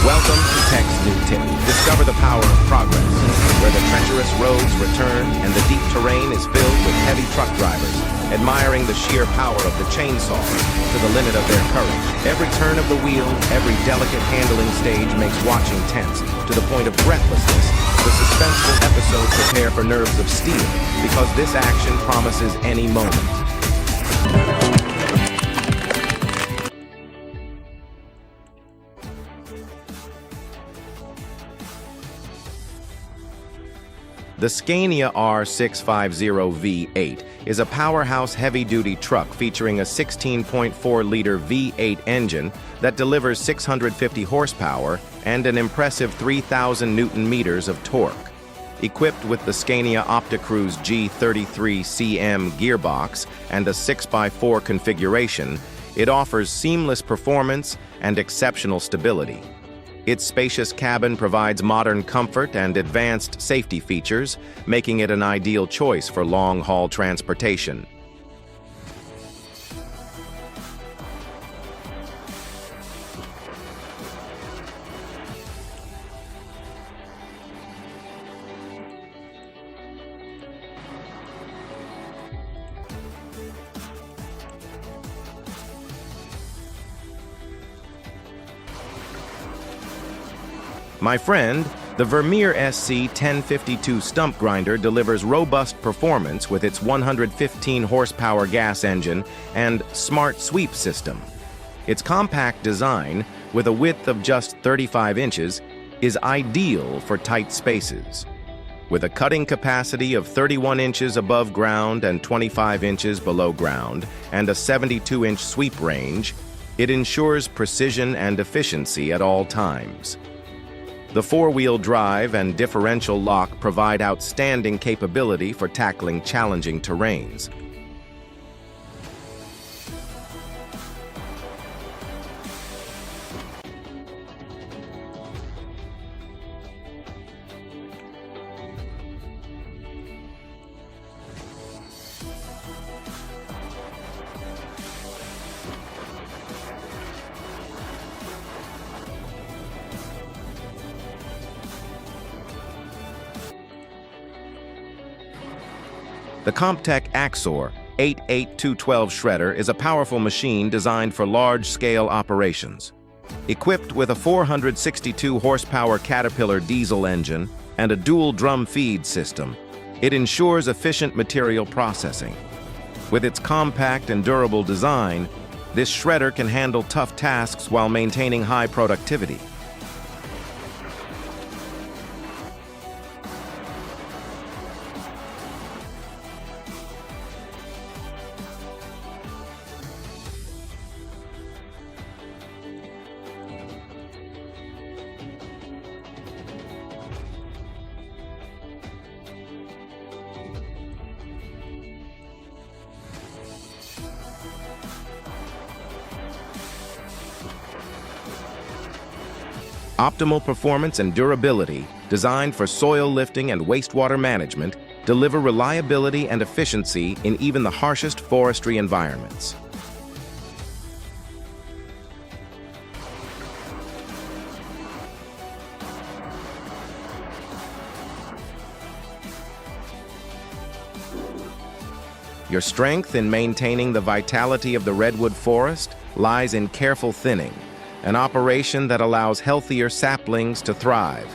Welcome to Tech's New Tip. Discover the power of progress, where the treacherous roads return and the deep terrain is filled with heavy truck drivers, admiring the sheer power of the chainsaw to the limit of their courage. Every turn of the wheel, every delicate handling stage makes watching tense, to the point of breathlessness. The suspenseful episodes prepare for nerves of steel, because this action promises any moment. The Scania R650 V8 is a powerhouse heavy-duty truck featuring a 16.4-liter V8 engine that delivers 650 horsepower and an impressive 3,000 Newton-meters of torque. Equipped with the Scania Opticruise G33CM gearbox and a 6x4 configuration, it offers seamless performance and exceptional stability. Its spacious cabin provides modern comfort and advanced safety features, making it an ideal choice for long-haul transportation. My friend, the Vermeer SC 1052 stump grinder delivers robust performance with its 115 horsepower gas engine and smart sweep system. Its compact design, with a width of just 35 inches, is ideal for tight spaces. With a cutting capacity of 31 inches above ground and 25 inches below ground, and a 72-inch sweep range, it ensures precision and efficiency at all times. The four-wheel drive and differential lock provide outstanding capability for tackling challenging terrains. The COMPOSITE Axor 88212 shredder is a powerful machine designed for large-scale operations. Equipped with a 462 horsepower Caterpillar diesel engine and a dual drum feed system, it ensures efficient material processing. With its compact and durable design, this shredder can handle tough tasks while maintaining high productivity. Optimal performance and durability, designed for soil lifting and wastewater management, deliver reliability and efficiency in even the harshest forestry environments. Your strength in maintaining the vitality of the redwood forest lies in careful thinning, an operation that allows healthier saplings to thrive.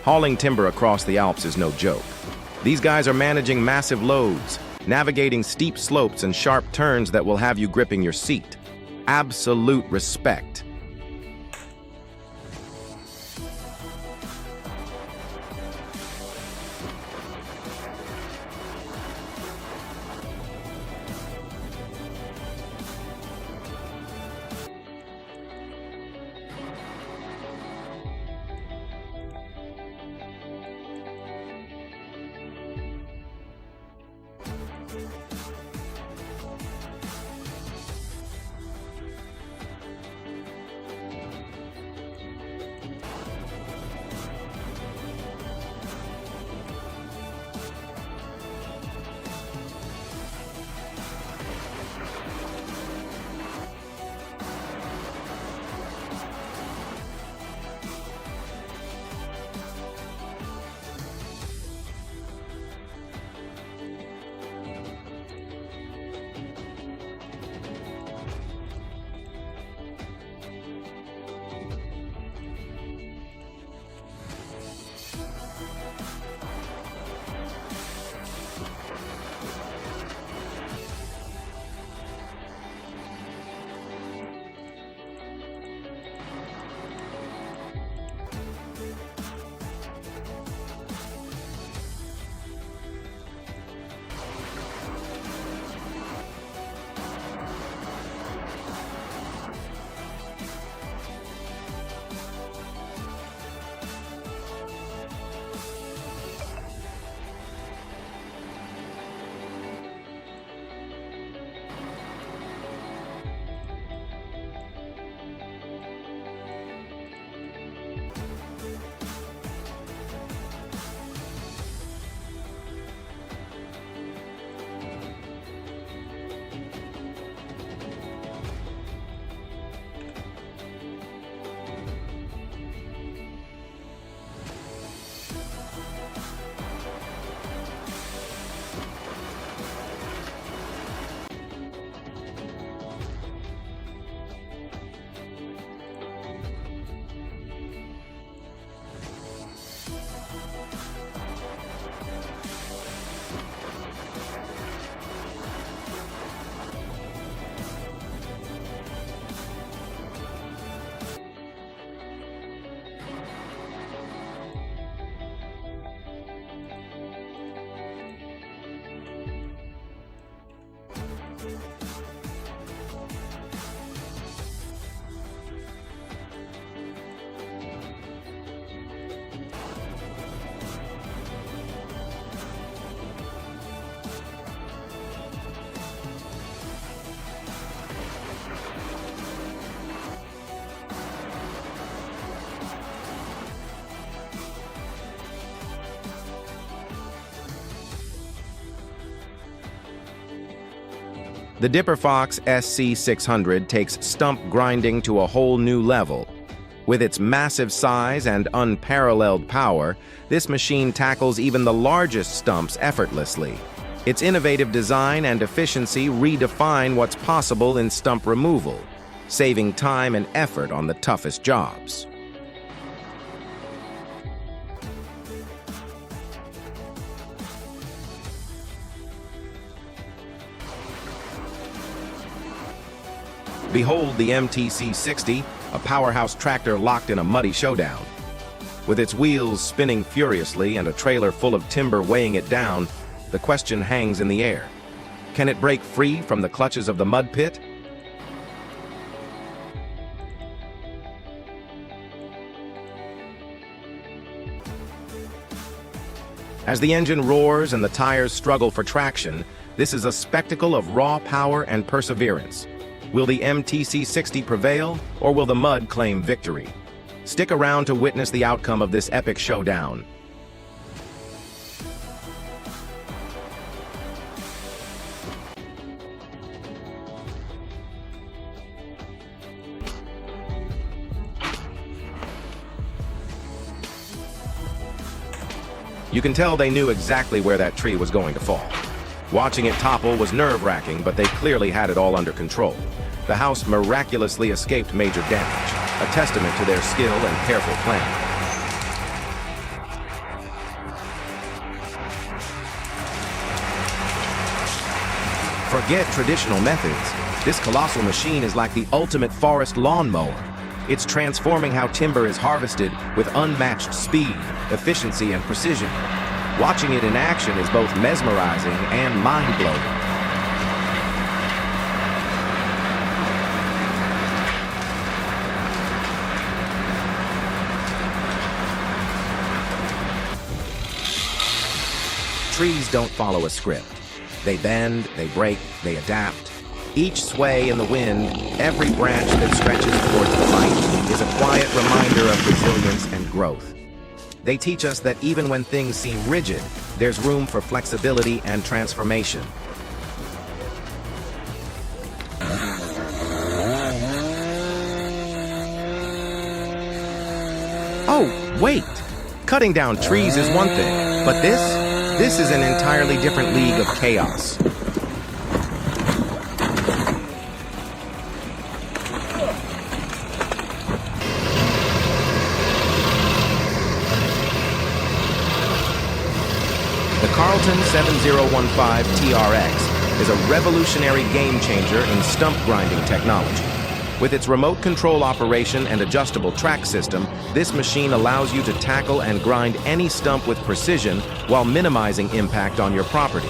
Hauling timber across the Alps is no joke. These guys are managing massive loads, navigating steep slopes and sharp turns that will have you gripping your seat. Absolute respect. The Dipper Fox SC600 takes stump grinding to a whole new level. With its massive size and unparalleled power, this machine tackles even the largest stumps effortlessly. Its innovative design and efficiency redefine what's possible in stump removal, saving time and effort on the toughest jobs. Behold the MTC-60, a powerhouse tractor locked in a muddy showdown. With its wheels spinning furiously and a trailer full of timber weighing it down, the question hangs in the air. Can it break free from the clutches of the mud pit? As the engine roars and the tires struggle for traction, this is a spectacle of raw power and perseverance. Will the MTC-60 prevail, or will the mud claim victory? Stick around to witness the outcome of this epic showdown. You can tell they knew exactly where that tree was going to fall. Watching it topple was nerve-wracking, but they clearly had it all under control. The house miraculously escaped major damage, a testament to their skill and careful planning. Forget traditional methods. This colossal machine is like the ultimate forest lawnmower. It's transforming how timber is harvested with unmatched speed, efficiency, and precision. Watching it in action is both mesmerizing and mind-blowing. Trees don't follow a script. They bend, they break, they adapt. Each sway in the wind, every branch that stretches towards the light, is a quiet reminder of resilience and growth. They teach us that even when things seem rigid, there's room for flexibility and transformation. Oh, wait! Cutting down trees is one thing, but this is an entirely different league of chaos. The Carlton 7015 TRX is a revolutionary game-changer in stump grinding technology. With its remote control operation and adjustable track system, this machine allows you to tackle and grind any stump with precision while minimizing impact on your property.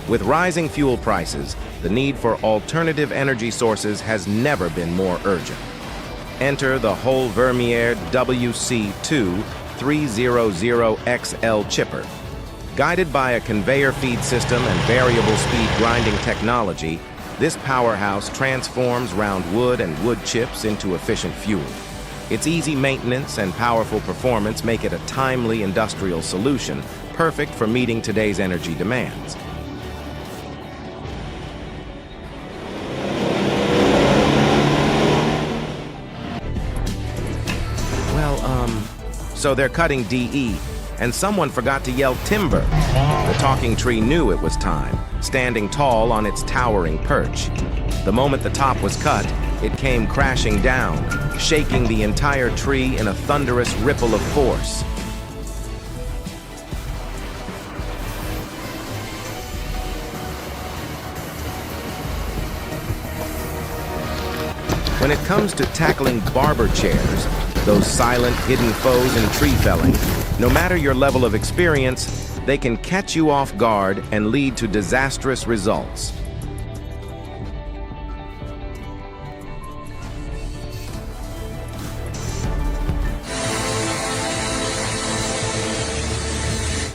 With rising fuel prices, the need for alternative energy sources has never been more urgent. Enter the whole Vermeer WC2 300XL chipper. Guided by a conveyor feed system and variable speed grinding technology, this powerhouse transforms round wood and wood chips into efficient fuel. Its easy maintenance and powerful performance make it a timely industrial solution, perfect for meeting today's energy demands. So they're cutting DE, and someone forgot to yell timber. The talking tree knew it was time, standing tall on its towering perch. The moment the top was cut, it came crashing down, shaking the entire tree in a thunderous ripple of force. When it comes to tackling barber chairs, those silent, hidden foes in tree felling, no matter your level of experience, they can catch you off guard and lead to disastrous results.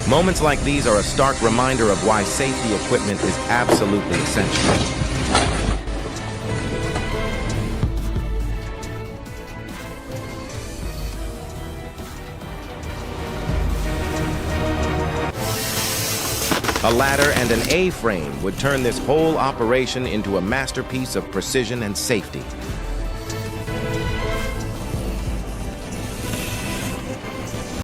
Moments like these are a stark reminder of why safety equipment is absolutely essential. A ladder and an A-frame would turn this whole operation into a masterpiece of precision and safety.